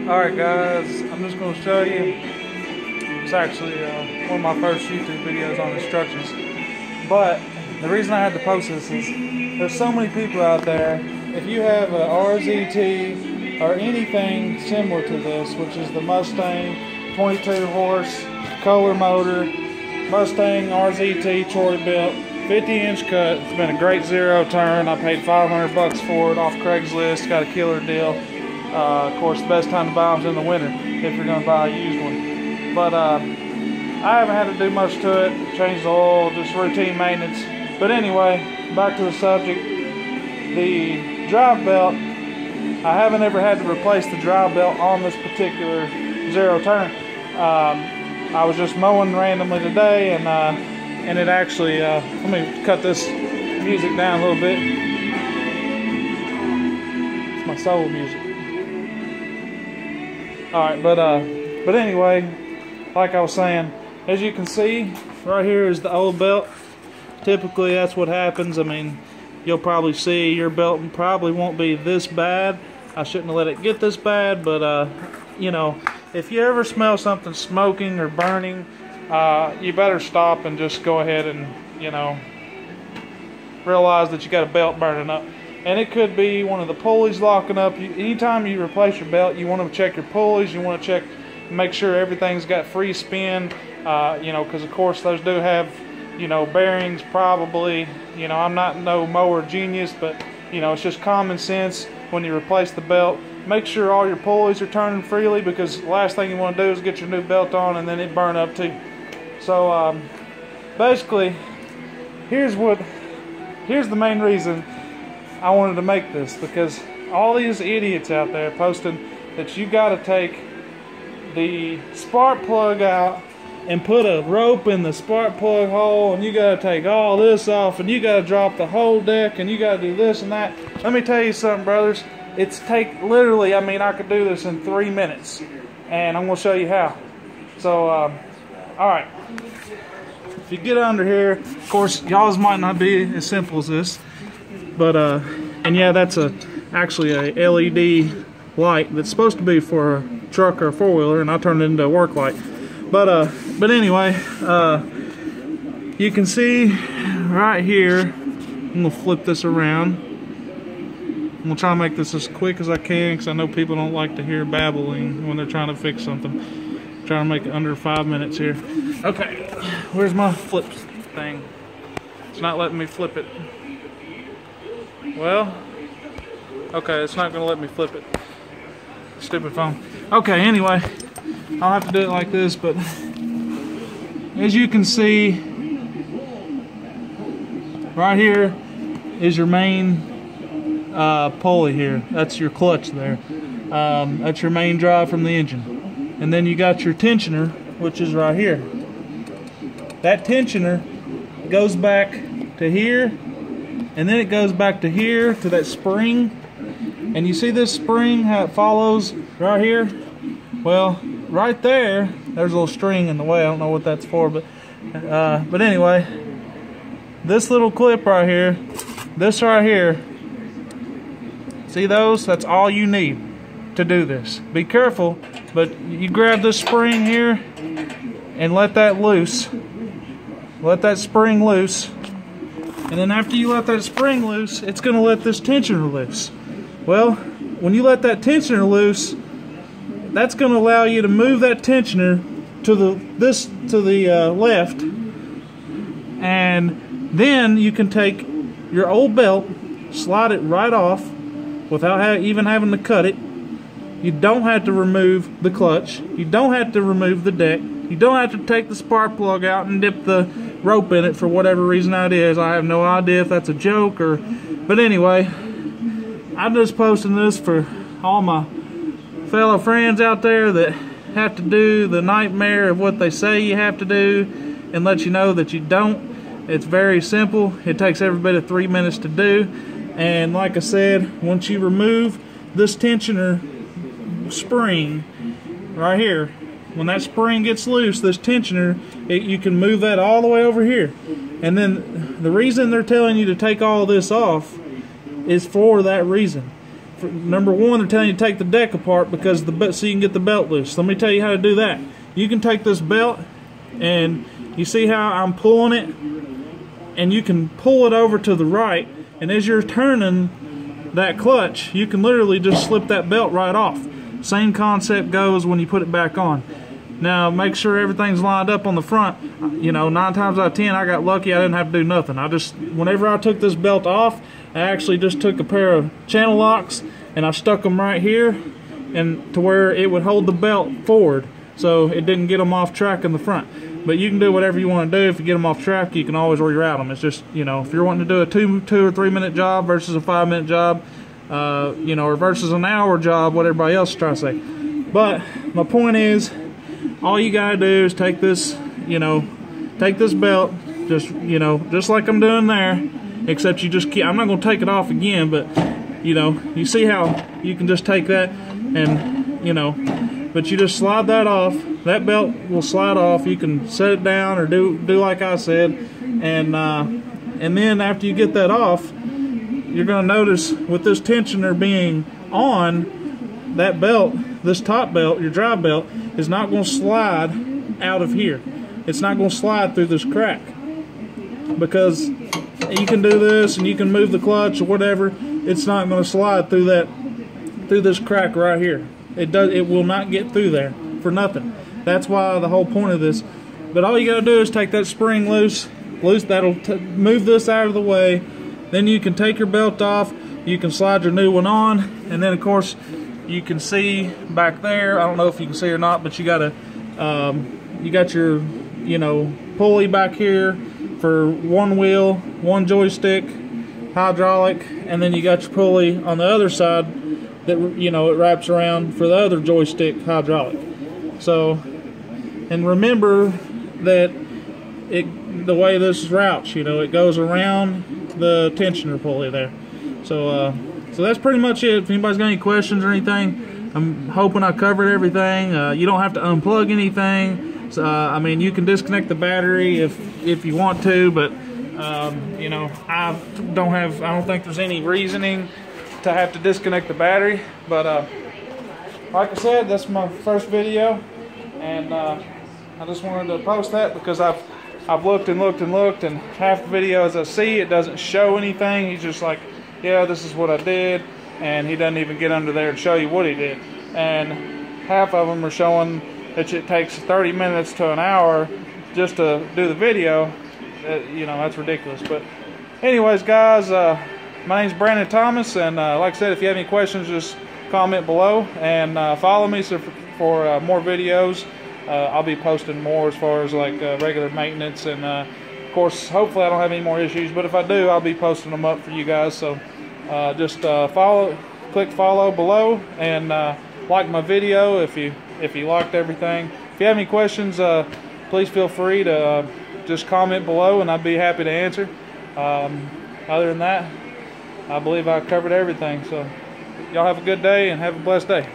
Alright guys, I'm just going to show you. It's actually one of my first YouTube videos on instructions. But the reason I had to post this is there's so many people out there. If you have a RZT or anything similar to this, which is the Mustang 22 horse Kohler motor, Mustang RZT Troybuilt 50-inch cut. It's been a great zero turn. I paid $500 for it off Craigslist. Got a killer deal. Of course, the best time to buy them is in the winter if you're going to buy a used one. But I haven't had to do much to it. Change the oil, just routine maintenance. But anyway, back to the subject. The drive belt, I haven't ever had to replace the drive belt on this particular zero turn. I was just mowing randomly today, and it actually, let me cut this music down a little bit. It's my soul music. Alright, but anyway, like I was saying, as you can see, right here is the old belt. Typically, that's what happens. I mean, you'll probably see your belt probably won't be this bad. I shouldn't have let it get this bad, but, you know, if you ever smell something smoking or burning, you better stop and just go ahead and, you know, realize that you got a belt burning up. And it could be one of the pulleys locking up. Anytime you replace your belt, you want to check your pulleys. You want to check, make sure everything's got free spin. You know, because of course those do have, you know, bearings probably. You know, I'm not no mower genius, but you know, it's just common sense when you replace the belt. Make sure all your pulleys are turning freely, because the last thing you want to do is get your new belt on and then it burn up too. So basically, here's the main reason I wanted to make this, because all these idiots out there posting that you got to take the spark plug out and put a rope in the spark plug hole, and you got to take all this off, and you got to drop the whole deck, and you got to do this and that. Let me tell you something, brothers. It's literally, I mean, I could do this in 3 minutes, and I'm going to show you how. So, all right. If you get under here, of course, y'all's might not be as simple as this. But and yeah, that's actually a LED light that's supposed to be for a truck or a four-wheeler, and I turned it into a work light. But anyway, you can see right here. I'm gonna flip this around. I'm gonna try to make this as quick as I can, because I know people don't like to hear babbling when they're trying to fix something. I'm trying to make it under 5 minutes here. Okay, where's my flip thing? It's not letting me flip it. Well, okay, it's not going to let me flip it. Stupid phone. Okay, anyway, I'll have to do it like this, but as you can see, right here is your main pulley here. That's your clutch there. That's your main drive from the engine. And then you got your tensioner, which is right here. That tensioner goes back to here, and then it goes back to here, to that spring. And you see this spring, how it follows right here? Well, right there, there's a little string in the way. I don't know what that's for, but anyway, this little clip right here, this right here, see those? That's all you need to do this. Be careful, but you grab this spring here and let that loose. Let that spring loose. And then after you let that spring loose, it's going to let this tensioner loose. Well, when you let that tensioner loose, that's going to allow you to move that tensioner to the left, and then you can take your old belt, slide it right off without even having to cut it. You don't have to remove the clutch. You don't have to remove the deck. You don't have to take the spark plug out and dip the rope in it for whatever reason that is. I have no idea if that's a joke or... But anyway, I'm just posting this for all my fellow friends out there that have to do the nightmare of what they say you have to do, and let you know that you don't. It's very simple. It takes every bit of 3 minutes to do. And like I said, once you remove this tensioner spring right here, when that spring gets loose, this tensioner, you can move that all the way over here. And then the reason they're telling you to take all this off is for that reason. number one, they're telling you to take the deck apart because so you can get the belt loose. Let me tell you how to do that. You can take this belt, and you see how I'm pulling it, and you can pull it over to the right, and as you're turning that clutch, you can literally just slip that belt right off. Same concept goes when you put it back on. Now make sure everything's lined up on the front. You know, 9 times out of 10 I got lucky, I didn't have to do nothing. Whenever I took this belt off, I actually just took a pair of channel locks and I stuck them right here, and to where it would hold the belt forward so it didn't get them off track in the front. But you can do whatever you want to do. If you get them off track, you can always reroute them. It's just, you know, if you're wanting to do a 2 or 3 minute job versus a 5 minute job, you know, or versus an hour job, what everybody else is trying to say. But my point is, all you gotta do is take this, you know, take this belt, just, you know, just like I'm doing there, except you just keep, I'm not gonna take it off again, but, you know, you see how you can just take that and, you know, but you just slide that off. That belt will slide off. You can set it down or do like I said, and then after you get that off, you're gonna notice with this tensioner being on, that belt, this top belt, your drive belt, is not going to slide out of here. It's not going to slide through this crack, because you can do this and you can move the clutch or whatever. It's not going to slide through this crack right here. It will not get through there for nothing. That's why the whole point of this. But all you got to do is take that spring loose. That'll move this out of the way. Then you can take your belt off. You can slide your new one on, and then of course you can see back there, I don't know if you can see or not, but you got your, you know, pulley back here for one wheel, one joystick, hydraulic, and then you got your pulley on the other side that, you know, it wraps around for the other joystick, hydraulic. So, and remember that the way this routes, you know, it goes around the tensioner pulley there. So that's pretty much it. If anybody's got any questions or anything, I'm hoping I covered everything. You don't have to unplug anything. So, I mean, you can disconnect the battery if you want to, but you know, I don't think there's any reasoning to have to disconnect the battery. But like I said, that's my first video, and I just wanted to post that because I've looked and looked and looked, and half the video as I see, it doesn't show anything. He's just like, yeah, this is what I did, and he doesn't even get under there and show you what he did. And half of them are showing that it takes 30 minutes to an hour just to do the video. You know, that's ridiculous. But anyways, guys, my name's Brandon Thomas, and like I said, if you have any questions, just comment below, and follow me for more videos. I'll be posting more as far as like regular maintenance, and of course, hopefully I don't have any more issues, but if I do, I'll be posting them up for you guys. So just click follow below, and like my video if you liked everything. If you have any questions, please feel free to just comment below, and I'd be happy to answer. Other than that, I believe I covered everything. So y'all have a good day and have a blessed day.